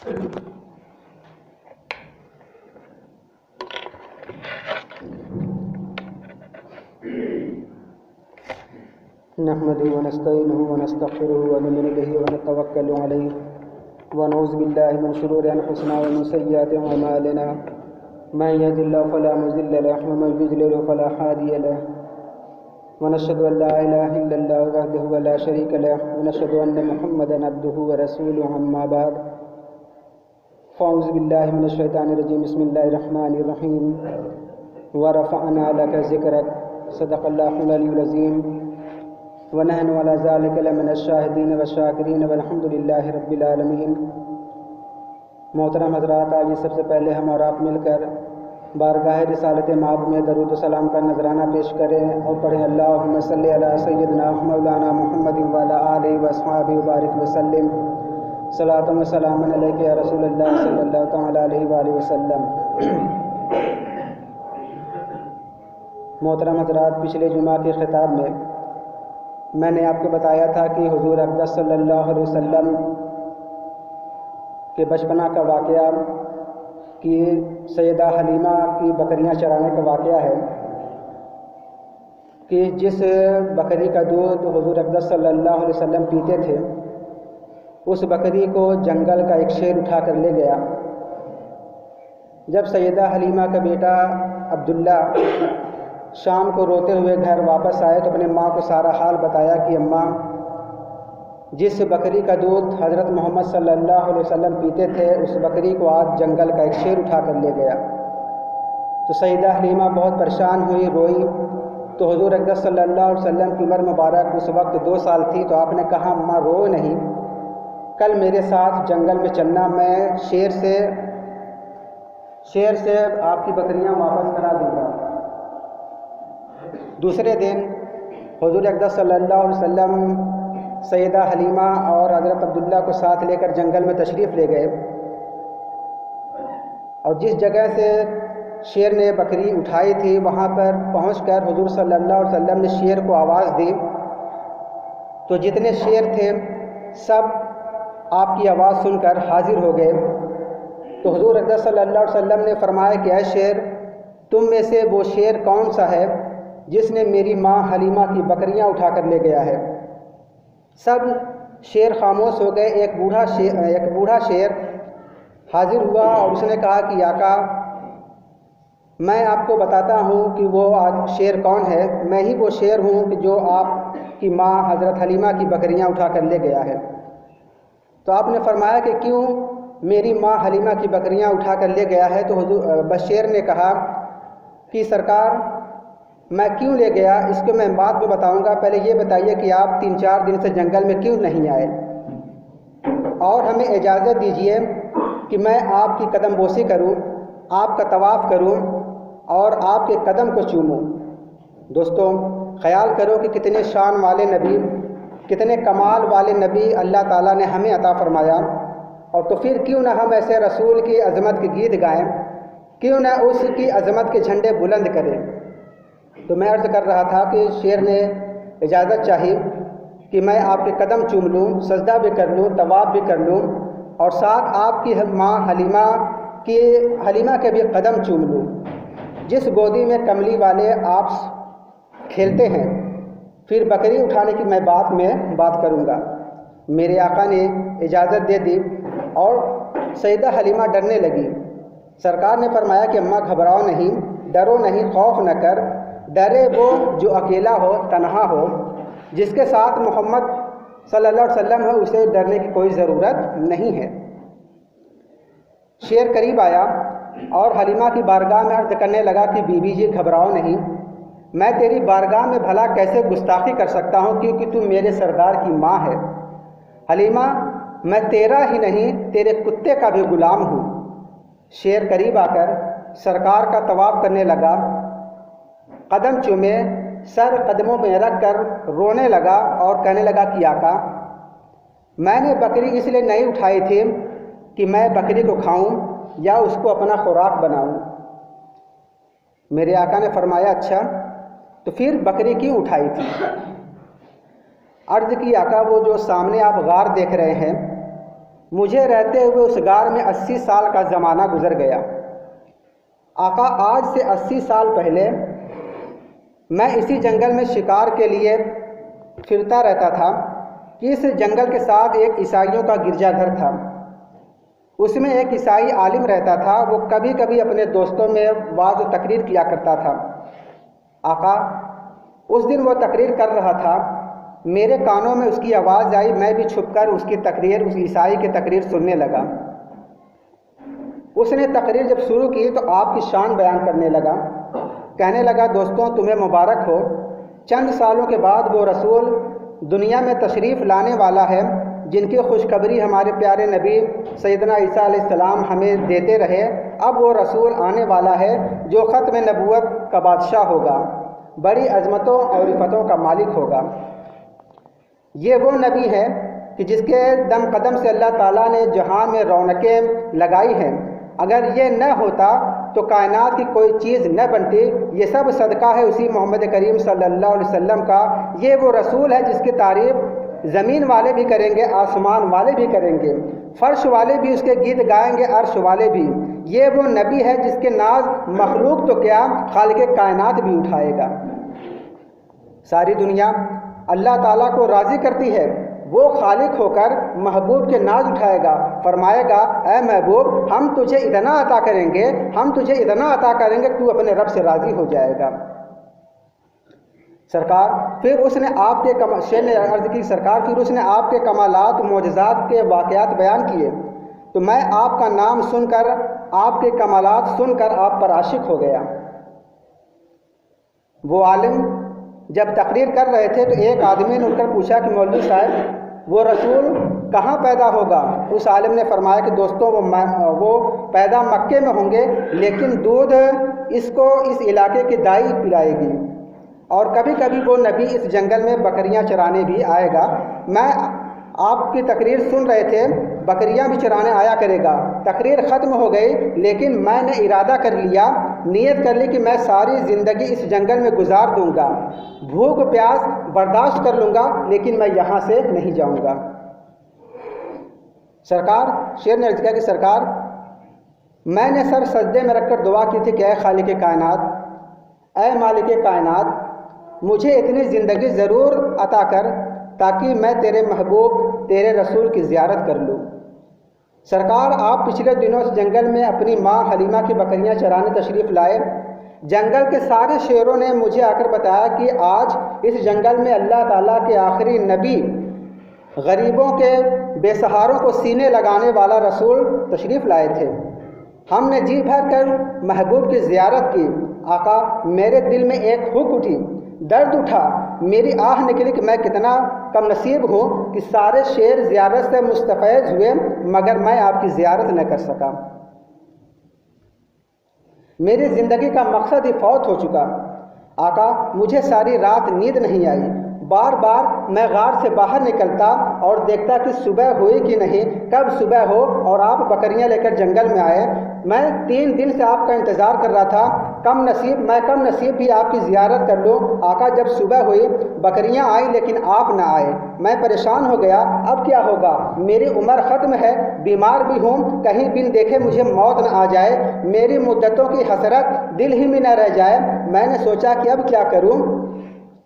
نحمده ونستعينه ونستغفره ونؤمن به ونتوكل عليه ونعوذ بالله من شرور أنفسنا ومن سيئات أعمالنا من يهد الله فلا مضل له ومن يضلل فلا هادي له ونشهد أن لا إله إلا الله وحده ولا شريك له ونشهد أن محمدا عبده ورسوله أما بعد فأعوذ بالله من الشيطان الرجيم بسم الله الرحمن الرحيم ورفعنا لك ذكرك صدق الله العلي العظيم ونحن على ذلك لمن الشاهدين والشاکرین والحمد للہ رب العالمین۔ محترم حضرات، آئیے سب سے پہلے ہم اور آپ مل کر بارگاہ رسالت مآب میں درود و سلام کا نذرانہ پیش کریں اور پڑھیں اللہم صلی علی سیدنا مولانا محمد وعلی آلہ واصحابہ وبارک وسلم صلاۃ و سلام علیک یا رسول اللہ صلی اللہ تعالی علیہ وآلہ وسلم۔ محترم حضرات، پچھلے جمعہ کے خطاب میں نے آپ کو بتایا تھا کہ حضور اقدس صلی اللہ علیہ وسلم کے بچپنا کا واقعہ کہ سیدہ حلیمہ کی بکریاں چرانے کا واقعہ ہے کہ جس بکری کا دودھ حضور اقدس صلی اللہ علیہ وسلم پیتے تھے، اس بکری کو جنگل کا ایک شیر اٹھا کر لے گیا۔ جب سیدہ حلیمہ کا بیٹا عبداللہ شام کو روتے ہوئے گھر واپس آئے تو اپنے ماں کو سارا حال بتایا کہ اماں، جس بکری کا دودھ حضرت محمد صلی اللہ علیہ وسلم پیتے تھے، اس بکری کو آج جنگل کا ایک شیر اٹھا کر لے گیا۔ تو سیدہ حلیمہ بہت پریشان ہوئی، روئی۔ تو حضور اقدس صلی اللہ علیہ وسلم کی عمر مبارک اس وقت 2 سال تھی، تو آپ نے کہا اماں رو نہیں، کل میرے ساتھ جنگل میں چلنا، میں شیر سے آپ کی بکریاں واپس کرا دوں گا۔ دوسرے دن حضور اقدس صلی اللہ علیہ وسلم سیدہ حلیمہ اور حضرت عبداللہ کو ساتھ لے کر جنگل میں تشریف لے گئے، اور جس جگہ سے شیر نے بکری اٹھائی تھی وہاں پر پہنچ کر حضور صلی اللہ علیہ وسلم نے شیر کو آواز دی، تو جتنے شیر تھے سب آپ کی آواز سن کر حاضر ہو گئے۔ تو حضور اقدس صلی اللہ علیہ وسلم نے فرمایا کہ اے شیر، تم میں سے وہ شیر کون سا ہے جس نے میری ماں حلیمہ کی بکریاں اٹھا کر لے گیا ہے؟ سب شیر خاموش ہو گئے۔ ایک بوڑھا شیر حاضر ہوا اور اس نے کہا کہ آقا، میں آپ کو بتاتا ہوں کہ وہ آج شیر کون ہے، میں ہی وہ شیر ہوں کہ جو آپ کی ماں حضرت حلیمہ کی بکریاں اٹھا کر لے گیا ہے۔ تو آپ نے فرمایا کہ کیوں میری ماں حلیمہ کی بکریاں اٹھا کر لے گیا ہے؟ تو شیر نے کہا کہ سرکار، میں کیوں لے گیا اس کو میں بعد میں بتاؤں گا، پہلے یہ بتائیے کہ آپ 3-4 دن سے جنگل میں کیوں نہیں آئے، اور ہمیں اجازت دیجیے کہ میں آپ کی قدم بوسی کروں، آپ کا طواف کروں اور آپ کے قدم کو چوموں۔ دوستوں، خیال کرو کہ کتنے شان والے نبی، کتنے کمال والے نبی اللہ تعالیٰ نے ہمیں عطا فرمایا، اور تو پھر کیوں نہ ہم ایسے رسول کی عظمت کے گیت گائیں، کیوں نہ اس کی عظمت کے جھنڈے بلند کریں۔ تو میں عرض کر رہا تھا کہ شیر نے اجازت چاہی کہ میں آپ کے قدم چوم لوں، سجدہ بھی کر لوں، طواف بھی کر لوں، اور ساتھ آپ کی ماں حلیمہ کے بھی قدم چوم لوں۔ جس گودی میں کملی والے آپ کھیلتے ہیں، پھر بکری اٹھانے کی میں بات کروں گا۔ میرے آقا نے اجازت دے دی اور سیدہ حلیمہ ڈرنے لگی۔ سرکار نے فرمایا کہ اماں گھبراؤ نہیں، ڈرو نہیں، خوف نہ کر، ڈرے وہ جو اکیلا ہو، تنہا ہو، جس کے ساتھ محمد صلی اللہ علیہ وسلم ہے اسے ڈرنے کی کوئی ضرورت نہیں ہے۔ شیر قریب آیا اور حلیمہ کی بارگاہ میں عرض کرنے لگا کہ بی بی جی گھبراؤ نہیں، میں تیری بارگاہ میں بھلا کیسے گستاخی کر سکتا ہوں کیونکہ تم میرے سردار کی ماں ہے۔ حلیمہ، میں تیرا ہی نہیں تیرے کتے کا بھی غلام ہوں۔ شیر قریب آ کر سرکار کا طواف کرنے لگا، قدم چومے، سر قدموں میں رکھ کر رونے لگا اور کہنے لگا کہ آقا، میں نے بکری اس لیے نہیں اٹھائی تھی کہ میں بکری کو کھاؤں یا اس کو اپنا خوراک بناؤں۔ میرے آقا نے فرمایا اچھا، تو پھر بکری کیوں اٹھائی تھی؟ عرض کی آقا، وہ جو سامنے آپ غار دیکھ رہے ہیں، مجھے رہتے ہوئے اس غار میں 80 سال کا زمانہ گزر گیا۔ آقا آج سے 80 سال پہلے میں اسی جنگل میں شکار کے لیے پھرتا رہتا تھا کہ اس جنگل کے ساتھ ایک عیسائیوں کا گرجا گھر تھا۔ اس میں ایک عیسائی عالم رہتا تھا، وہ کبھی کبھی اپنے دوستوں میں وعظ و تقریر کیا کرتا تھا۔ آقا اس دن وہ تقریر کر رہا تھا، میرے کانوں میں اس کی آواز آئی، میں بھی چھپ کر اس کی تقریر، اس عیسائی کی تقریر سننے لگا۔ اس نے تقریر جب شروع کی تو آپ کی شان بیان کرنے لگا، کہنے لگا دوستوں تمہیں مبارک ہو، چند سالوں کے بعد وہ رسول دنیا میں تشریف لانے والا ہے جن کی خوشخبری ہمارے پیارے نبی سیدنا عیسیٰ علیہ السلام ہمیں دیتے رہے۔ اب وہ رسول آنے والا ہے جو ختم نبوت کا بادشاہ ہوگا، بڑی عظمتوں اور عفتوں کا مالک ہوگا۔ یہ وہ نبی ہے کہ جس کے دم قدم سے اللہ تعالیٰ نے جہاں میں رونقیں لگائی ہیں، اگر یہ نہ ہوتا تو کائنات کی کوئی چیز نہ بنتی۔ یہ سب صدقہ ہے اسی محمد کریم صلی اللہ علیہ وسلم کا۔ یہ وہ رسول ہے جس کی تعریف زمین والے بھی کریں گے، آسمان والے بھی کریں گے، فرش والے بھی اس کے گیت گائیں گے، عرش والے بھی۔ یہ وہ نبی ہے جس کے ناز مخلوق تو کیا خالق کائنات بھی اٹھائے گا۔ ساری دنیا اللہ تعالیٰ کو راضی کرتی ہے، وہ خالق ہو کر محبوب کے ناز اٹھائے گا، فرمائے گا اے محبوب ہم تجھے اتنا عطا کریں گے، ہم تجھے اتنا عطا کریں گے کہ تو اپنے رب سے راضی ہو جائے گا۔ سرکار پھر اس نے آپ کے شیر نے عرض کی، سرکار پھر اس نے آپ کے کمالات معجزات کے واقعات بیان کیے تو میں آپ کا نام سن کر، آپ کے کمالات سن کر آپ پر عاشق ہو گیا۔ وہ عالم جب تقریر کر رہے تھے تو ایک آدمی نے اٹھ کر پوچھا کہ مولوی صاحب وہ رسول کہاں پیدا ہوگا؟ اس عالم نے فرمایا کہ دوستوں وہ پیدا مکے میں ہوں گے، لیکن دودھ اس کو اس علاقے کی دائی پلائے گی، اور کبھی کبھی وہ نبی اس جنگل میں بکریاں چرانے بھی آئے گا۔ میں آپ کی تقریر سن رہے تھے، بکریاں بھی چرانے آیا کرے گا۔ تقریر ختم ہو گئی لیکن میں نے ارادہ کر لیا، نیت کر لی کہ میں ساری زندگی اس جنگل میں گزار دوں گا، بھوک پیاس برداشت کر لوں گا، لیکن میں یہاں سے نہیں جاؤں گا۔ سرکار شیر نے عرض کیا کہ سرکار میں نے سر سجدے میں رکھ کر دعا کی تھی کہ اے خالق کائنات، اے مالک کائنات، مجھے اتنی زندگی ضرور عطا کر تاکہ میں تیرے محبوب تیرے رسول کی زیارت کر لوں۔ سرکار آپ پچھلے دنوں اس جنگل میں اپنی ماں حلیمہ کی بکریاں چرانے تشریف لائے۔ جنگل کے سارے شیروں نے مجھے آ کر بتایا کہ آج اس جنگل میں اللہ تعالیٰ کے آخری نبی، غریبوں کے بے سہاروں کو سینے لگانے والا رسول تشریف لائے تھے۔ ہم نے جی بھر کر محبوب کی زیارت کی۔ آقا میرے دل میں ایک ہک اٹھی، درد اٹھا، میری آہ نکلی کہ میں کتنا کم نصیب ہوں کہ سارے شیر زیارت سے مستفیض ہوئے مگر میں آپ کی زیارت نہ کر سکا۔ میری زندگی کا مقصد ہی فوت ہو چکا۔ آقا مجھے ساری رات نیند نہیں آئی، بار بار میں غار سے باہر نکلتا اور دیکھتا کہ صبح ہوئی کہ نہیں، کب صبح ہو اور آپ بکریاں لے کر جنگل میں آئے۔ میں 3 دن سے آپ کا انتظار کر رہا تھا، کم نصیب بھی آپ کی زیارت کر لوں۔ آقا جب صبح ہوئی بکریاں آئیں لیکن آپ نہ آئے، میں پریشان ہو گیا، اب کیا ہوگا؟ میری عمر ختم ہے، بیمار بھی ہوں، کہیں بن دیکھے مجھے موت نہ آ جائے، میری مدتوں کی حسرت دل ہی میں نہ رہ جائے۔ میں نے سوچا کہ اب کیا کروں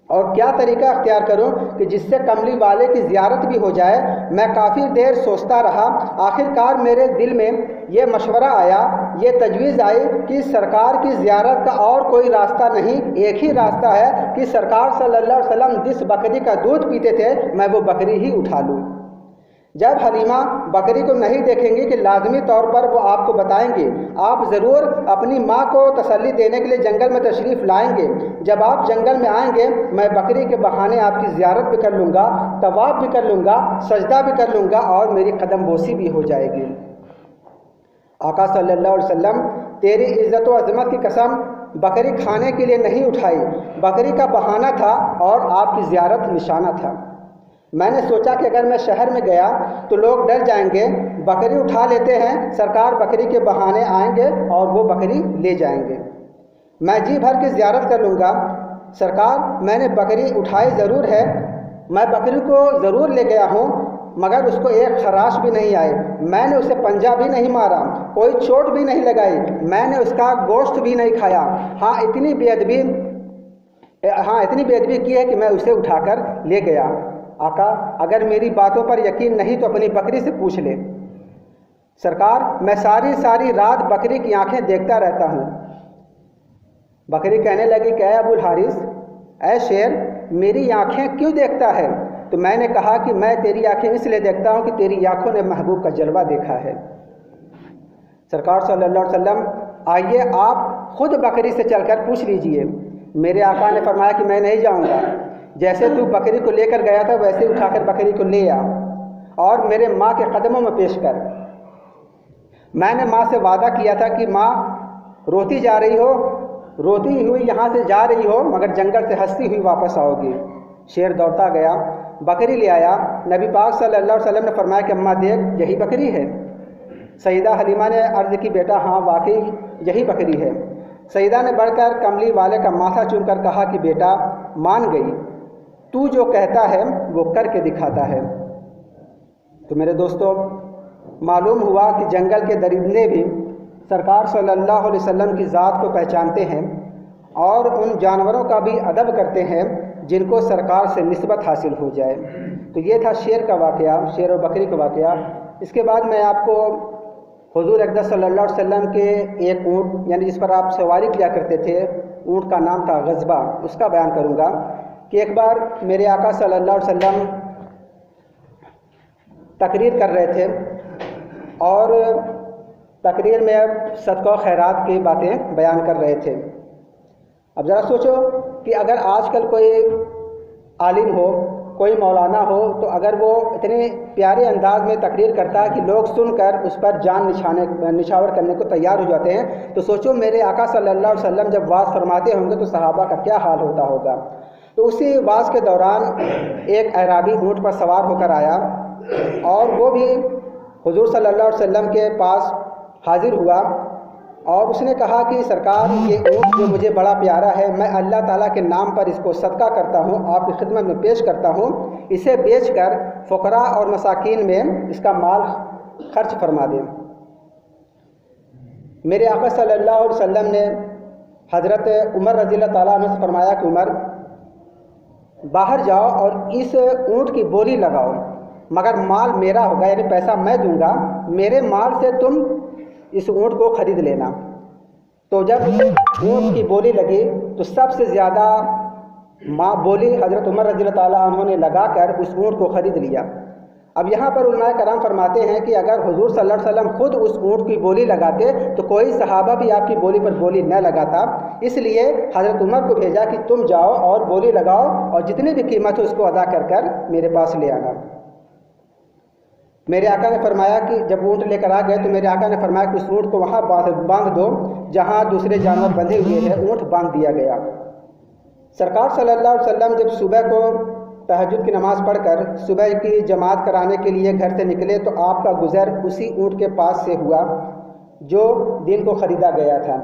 اور کیا طریقہ اختیار کروں کہ جس سے کملی والے کی زیارت بھی ہو جائے۔ میں کافی دیر سوچتا رہا، آخر کار میرے دل میں یہ مشورہ آیا، یہ تجویز آئی کہ سرکار کی زیارت کا اور کوئی راستہ نہیں، ایک ہی راستہ ہے کہ سرکار صلی اللہ علیہ وسلم جس بکری کا دودھ پیتے تھے میں وہ بکری ہی اٹھا لوں۔ جب حلیمہ بکری کو نہیں دیکھیں گی کہ لازمی طور پر وہ آپ کو بتائیں گے، آپ ضرور اپنی ماں کو تسلی دینے کے لیے جنگل میں تشریف لائیں گے۔ جب آپ جنگل میں آئیں گے میں بکری کے بہانے آپ کی زیارت بھی کر لوں گا، طواف بھی کر لوں گا، سجدہ بھی کر لوں گا اور میری قدم بوسی بھی ہو جائے گی۔ آقا صلی اللہ علیہ وسلم تیری عزت و عظمت کی قسم بکری کھانے کے لیے نہیں اٹھائی، بکری کا بہانہ تھا اور آپ کی زیارت نشانہ تھا۔ میں نے سوچا کہ اگر میں شہر میں گیا تو لوگ ڈر جائیں گے، بکری اٹھا لیتے ہیں، سرکار بکری کے بہانے آئیں گے اور وہ بکری لے جائیں گے، میں جی بھر کے زیارت کر لوں گا۔ سرکار میں نے بکری اٹھائی ضرور ہے، میں بکری کو ضرور لے گیا ہوں، مگر اس کو ایک خراش بھی نہیں آئی، میں نے اسے پنجہ بھی نہیں مارا، کوئی چوٹ بھی نہیں لگائی، میں نے اس کا گوشت بھی نہیں کھایا، ہاں اتنی بے ادبی کی ہے کہ میں اسے اٹھا کر لے گیا۔ آقا اگر میری باتوں پر یقین نہیں تو اپنی بکری سے پوچھ لے۔ سرکار میں ساری رات بکری کی آنکھیں دیکھتا رہتا ہوں۔ بکری کہنے لگی کہ اے ابو الحارث، اے شیر میری آنکھیں کیوں دیکھتا ہے؟ تو میں نے کہا کہ میں تیری آنکھیں اس لیے دیکھتا ہوں کہ تیری آنکھوں نے محبوب کا جلوہ دیکھا ہے۔ سرکار صلی اللہ علیہ وسلم آئیے آپ خود بکری سے چل کر پوچھ لیجئے۔ میرے آقا نے فرمایا کہ میں نہیں جاؤں گا، جیسے تو بکری کو لے کر گیا تھا ویسے اٹھا کر بکری کو لے آ اور میرے ماں کے قدموں میں پیش کر۔ میں نے ماں سے وعدہ کیا تھا کہ ماں روتی جا رہی ہو، روتی ہوئی یہاں سے جا رہی ہو مگر جنگل سے ہنستی ہوئی واپس آؤ گی۔ شیر دوڑتا گیا، بکری لے آیا۔ نبی پاک صلی اللہ علیہ وسلم نے فرمایا کہ اماں دیکھ یہی بکری ہے۔ سیدہ حلیمہ نے عرض کی بیٹا ہاں واقعی یہی بکری ہے۔ سیدہ نے بڑھ کر کملی والے کا ماتھا چوم کر کہا کہ بیٹا مان گئی، تو جو کہتا ہے وہ کر کے دکھاتا ہے۔ تو میرے دوستو معلوم ہوا کہ جنگل کے درندے بھی سرکار صلی اللہ علیہ وسلم کی ذات کو پہچانتے ہیں اور ان جانوروں کا بھی ادب کرتے ہیں جن کو سرکار سے نسبت حاصل ہو جائے۔ تو یہ تھا شیر کا واقعہ، شیر اور بکری کا واقعہ۔ اس کے بعد میں آپ کو حضور اقدس صلی اللہ علیہ وسلم کے ایک اونٹ یعنی جس پر آپ سواری کیا کرتے تھے، اونٹ کا نام تھا غضبہ، اس کا بیان کروں گا کہ ایک بار میرے آقا صلی اللہ علیہ وسلم تقریر کر رہے تھے اور تقریر میں صدقہ و خیرات کی باتیں بیان کر رہے تھے۔ اب ذرا سوچو کہ اگر آج کل کوئی عالم ہو، کوئی مولانا ہو، تو اگر وہ اتنے پیارے انداز میں تقریر کرتا ہے کہ لوگ سن کر اس پر جان نچھاور کرنے کو تیار ہو جاتے ہیں، تو سوچو میرے آقا صلی اللہ علیہ وسلم جب واعظ فرماتے ہوں گے تو صحابہ کا کیا حال ہوتا ہوگا۔ تو اسی واعظ کے دوران ایک اعرابی اونٹ پر سوار ہو کر آیا اور وہ بھی حضور صلی اللہ علیہ وسلم کے پاس حاضر ہوا اور اس نے کہا کہ سرکار یہ اونٹ جو مجھے بڑا پیارا ہے، میں اللہ تعالیٰ کے نام پر اس کو صدقہ کرتا ہوں، آپ کی خدمت میں پیش کرتا ہوں، اسے بیچ کر فقراء اور مساکین میں اس کا مال خرچ فرما دیں۔ میرے آقا صلی اللہ علیہ وسلم نے حضرت عمر رضی اللہ تعالیٰ عنہ سے فرمایا کہ عمر باہر جاؤ اور اس اونٹ کی بولی لگاؤ، مگر مال میرا ہوگا یعنی پیسہ میں دوں گا، میرے مال سے تم اس اونٹ کو خرید لینا۔ تو جب اونٹ کی بولی لگی تو سب سے زیادہ بولی حضرت عمر رضی اللہ تعالیٰ عنہ نے لگا کر اس اونٹ کو خرید لیا۔ اب یہاں پر علماء کرام فرماتے ہیں کہ اگر حضور صلی اللہ علیہ وسلم خود اس اونٹ کی بولی لگاتے تو کوئی صحابہ بھی آپ کی بولی پر بولی نہ لگاتا، اس لیے حضرت عمر کو بھیجا کہ تم جاؤ اور بولی لگاؤ اور جتنی بھی قیمت ہو اس کو ادا کر میرے پاس لے آنا۔ میرے آقا نے فرمایا کہ جب اونٹ لے کر آ گئے تو میرے آقا نے فرمایا کہ اس اونٹ کو وہاں باندھ دو جہاں دوسرے جانور بندھے ہوئے ہیں، اونٹ باندھ دیا گیا۔ سرکار صلی اللہ علیہ وسلم جب صبح کو تہجد کی نماز پڑھ کر صبح کی جماعت کرانے کے لیے گھر سے نکلے تو آپ کا گزر اسی اونٹ کے پاس سے ہوا جو دن کو خریدا گیا تھا۔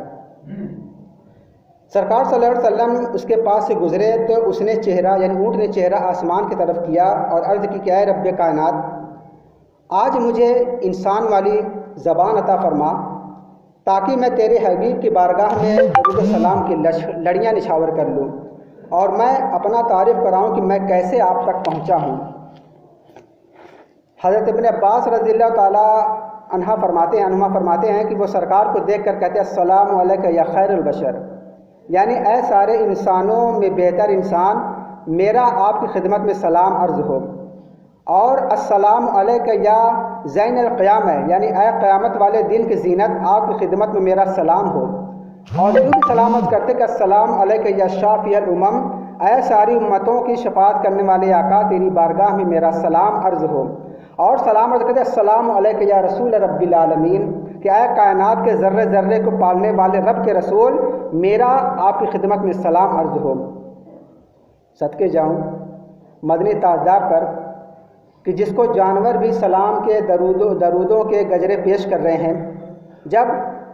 سرکار صلی اللہ علیہ وسلم اس کے پاس سے گزرے تو اس نے چہرہ یعنی اونٹ نے چہرہ آسمان کی طرف کیا اور عرض کی کہ اے رب کائنات، آج مجھے انسان والی زبان عطا فرما تاکہ میں تیرے حبیب کی بارگاہ میں درود و سلام کی لڑیاں نچھاور کر لوں اور میں اپنا تعارف کراؤں کہ میں کیسے آپ تک پہنچا ہوں۔ حضرت ابن عباس رضی اللہ تعالیٰ عنہ فرماتے ہیں کہ وہ سرکار کو دیکھ کر کہتے ہیں السلام علیکہ یا خیر البشر، یعنی اے سارے انسانوں میں بہتر انسان، میرا آپ کی خدمت میں سلام عرض ہو، اور السلام علیکہ یا زین القیامہ، یعنی اے قیامت والے دن کی زینت، آپ کی خدمت میں میرا سلام ہو، اور جو بھی سلامت کرتے کہ السلام علیکہ یا شافی الامم، اے ساری امتوں کی شفاعت کرنے والے آقا تیری بارگاہ میں میرا سلام عرض ہو، اور سلام عرض کرتے السلام علیکہ یا رسول رب العالمین، کہ اے کائنات کے ذرے ذرے کو پالنے والے رب کے رسول، میرا آپ کی خدمت میں سلام عرض ہو۔ صدقے جاؤں مدنی تاجدار پر کہ جس کو جانور بھی سلام کے درودوں کے گجرے پیش کر رہے ہیں، جب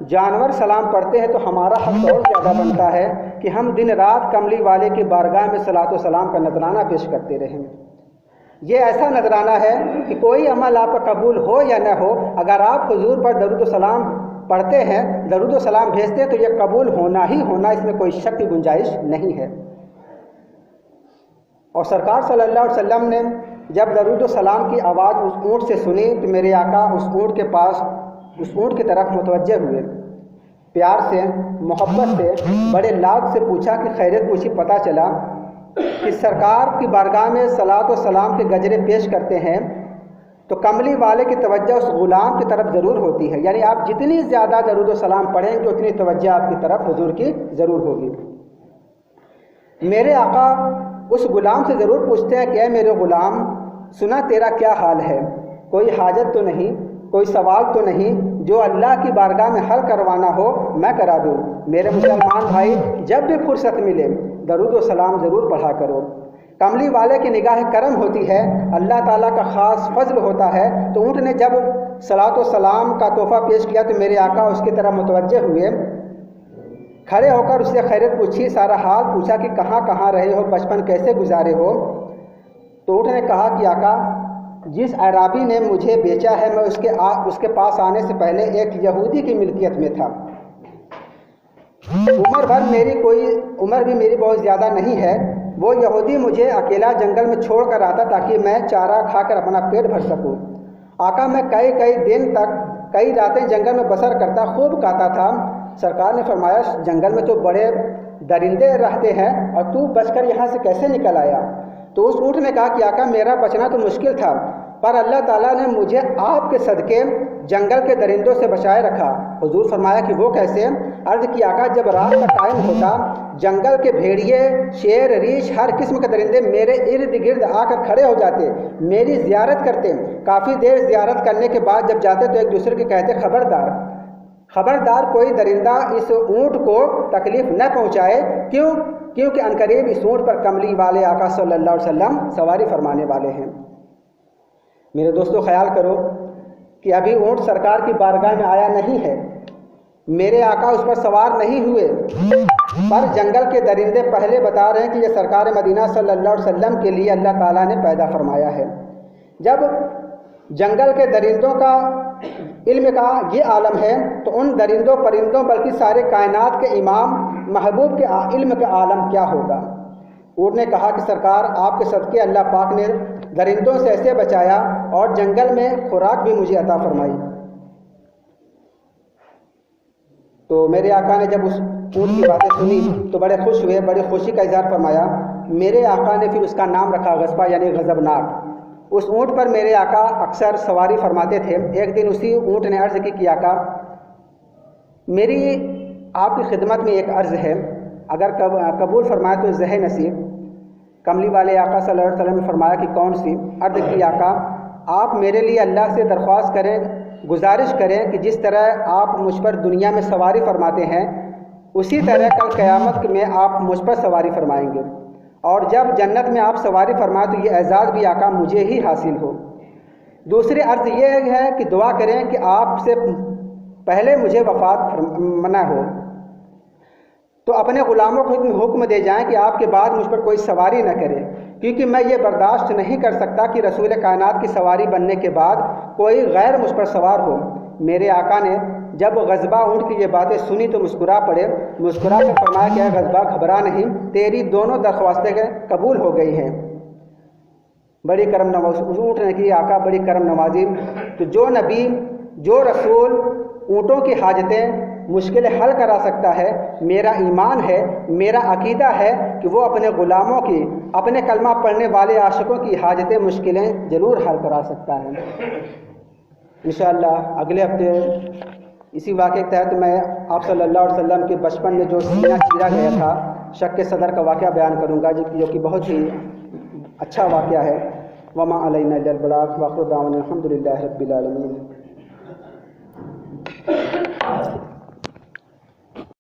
جانور سلام پڑھتے ہیں تو ہمارا حق اور زیادہ بنتا ہے کہ ہم دن رات کملی والے کی بارگاہ میں صلاۃ و سلام کا نذرانہ پیش کرتے رہیں۔ یہ ایسا نذرانہ ہے کہ کوئی عمل آپ کا قبول ہو یا نہ ہو، اگر آپ حضور پر درود و سلام پڑھتے ہیں، درود و سلام بھیجتے ہیں، تو یہ قبول ہونا ہی ہونا، اس میں کوئی شک کی گنجائش نہیں ہے۔ اور سرکار صلی اللہ علیہ وسلم نے جب درود و سلام کی آواز اس اونٹ سے سنی تو میرے آقا اس اونٹ کے پاس، اس اونٹ کی طرف متوجہ ہوئے، پیار سے، محبت سے، بڑے لاڈ سے پوچھا کہ خیریت پوچھی۔ پتہ چلا کہ سرکار کی بارگاہ میں صلاۃ و سلام کے گجرے پیش کرتے ہیں تو کملی والے کی توجہ اس غلام کی طرف ضرور ہوتی ہے، یعنی آپ جتنی زیادہ درود و سلام پڑھیں گے اتنی توجہ آپ کی طرف حضور کی ضرور ہوگی۔ میرے آقا اس غلام سے ضرور پوچھتے ہیں کہ اے میرے غلام، سنا تیرا کیا حال ہے؟ کوئی حاجت تو نہیں، کوئی سوال تو نہیں جو اللہ کی بارگاہ میں حل کروانا ہو میں کرا دوں؟ میرے مسلمان بھائی، جب بھی فرصت ملے درود و سلام ضرور پڑھا کرو۔ کملی والے کی نگاہ کرم ہوتی ہے، اللہ تعالیٰ کا خاص فضل ہوتا ہے۔ تو اونٹ نے جب صلاۃ و سلام کا تحفہ پیش کیا تو میرے آقا اس کی طرف متوجہ ہوئے، کھڑے ہو کر اس سے خیریت پوچھی، سارا حال پوچھا کہ کہاں کہاں رہے ہو، بچپن کیسے گزارے ہو؟ تو اونٹ نے کہا کہ آقا، جس عرابی نے مجھے بیچا ہے میں اس کے پاس آنے سے پہلے ایک یہودی کی ملکیت میں تھا۔ عمر بھی میری بہت زیادہ نہیں ہے۔ وہ یہودی مجھے اکیلا جنگل میں چھوڑ کر آتا تاکہ میں چارہ کھا کر اپنا پیٹ بھر سکوں۔ آقا، میں کئی دن تک، کئی راتیں جنگل میں بسر کرتا، خوب کھاتا تھا۔ سرکار نے فرمایا، جنگل میں تو بڑے درندے رہتے ہیں اور تو بچ کر یہاں سے کیسے نکل آیا؟ تو اس اونٹ نے کہا کہ آقا، میرا بچنا تو مشکل تھا، پر اللہ تعالیٰ نے مجھے آپ کے صدقے جنگل کے درندوں سے بچائے رکھا۔ حضور فرمایا کہ وہ کیسے؟ عرض کی آقا، جب رات کا ٹائم ہوتا، جنگل کے بھیڑیے، شیر، ریچھ، ہر قسم کے درندے میرے ارد گرد آ کر کھڑے ہو جاتے، میری زیارت کرتے۔ کافی دیر زیارت کرنے کے بعد جب جاتے تو ایک دوسرے کے کہتے، خبردار کوئی درندہ اس اونٹ کو تکلیف نہ پہنچائے۔ کیونکہ عنقریب اس اونٹ پر کملی والے آقا صلی اللہ علیہ وسلم سواری فرمانے والے ہیں۔ میرے دوستو، خیال کرو کہ ابھی اونٹ سرکار کی بارگاہ میں آیا نہیں ہے، میرے آقا اس پر سوار نہیں ہوئے، پر جنگل کے درندے پہلے بتا رہے ہیں کہ یہ سرکار مدینہ صلی اللہ علیہ وسلم کے لیے اللہ تعالیٰ نے پیدا فرمایا ہے۔ جب جنگل کے درندوں کا علم کا یہ عالم ہے تو ان درندوں پرندوں بلکہ سارے کائنات کے امام محبوب کے علم کا عالم کیا ہوگا؟ اونٹ نے کہا کہ سرکار، آپ کے صدقے اللہ پاک نے درندوں سے ایسے بچایا اور جنگل میں خوراک بھی مجھے عطا فرمائی۔ تو میرے آقا نے جب اس اونٹ کی باتیں سنی تو بڑے خوش ہوئے، بڑی خوشی کا اظہار فرمایا۔ میرے آقا نے پھر اس کا نام رکھا غصبہ، یعنی غضبناک۔ اس اونٹ پر میرے آقا اکثر سواری فرماتے تھے۔ ایک دن اسی اونٹ نے عرض کی کہ آقا، میری آپ کی خدمت میں ایک عرض ہے، اگر قبول فرمائے تو زہ نصیب۔ کملی والے آقا صلی اللہ علیہ وسلم نے فرمایا کہ کون سی؟ عرض کی آقا، آپ میرے لیے اللہ سے درخواست کریں، گزارش کریں کہ جس طرح آپ مجھ پر دنیا میں سواری فرماتے ہیں اسی طرح کل قیامت میں آپ مجھ پر سواری فرمائیں گے، اور جب جنت میں آپ سواری فرمائیں تو یہ اعزاز بھی آقا مجھے ہی حاصل ہو۔ دوسری عرض یہ ہے کہ دعا کریں کہ آپ سے پہلے مجھے وفات منع ہو، تو اپنے غلاموں کو حکم دے جائیں کہ آپ کے بعد مجھ پر کوئی سواری نہ کرے، کیونکہ میں یہ برداشت نہیں کر سکتا کہ رسول کائنات کی سواری بننے کے بعد کوئی غیر مجھ پر سوار ہو۔ میرے آقا نے جب غضبہ اونٹ کی یہ باتیں سنی تو مسکرا پڑے، مسکرا کر فرمایا کہ اے غضبہ، گھبرا نہیں، تیری دونوں درخواستیں قبول ہو گئی ہیں۔ بڑی کرم نواز اونٹ نے کی آقا، بڑی کرم نوازی۔ تو جو نبی، جو رسول اونٹوں کی حاجتیں مشکلیں حل کرا سکتا ہے، میرا ایمان ہے، میرا عقیدہ ہے کہ وہ اپنے غلاموں کی، اپنے کلمہ پڑھنے والے عاشقوں کی حاجتیں، مشکلیں ضرور حل کرا سکتا ہے۔ انشاءاللہ اگلے ہفتے اسی واقعے کے تحت میں آپ صلی اللہ علیہ وسلم کے بچپن میں جو سینہ چیرا گیا تھا، شق صدر کا واقعہ بیان کروں گا، جو کہ بہت ہی اچھا واقعہ ہے۔ وما علینا الا البلاغ وآخر دعوانا الحمد للہ رب العالمین۔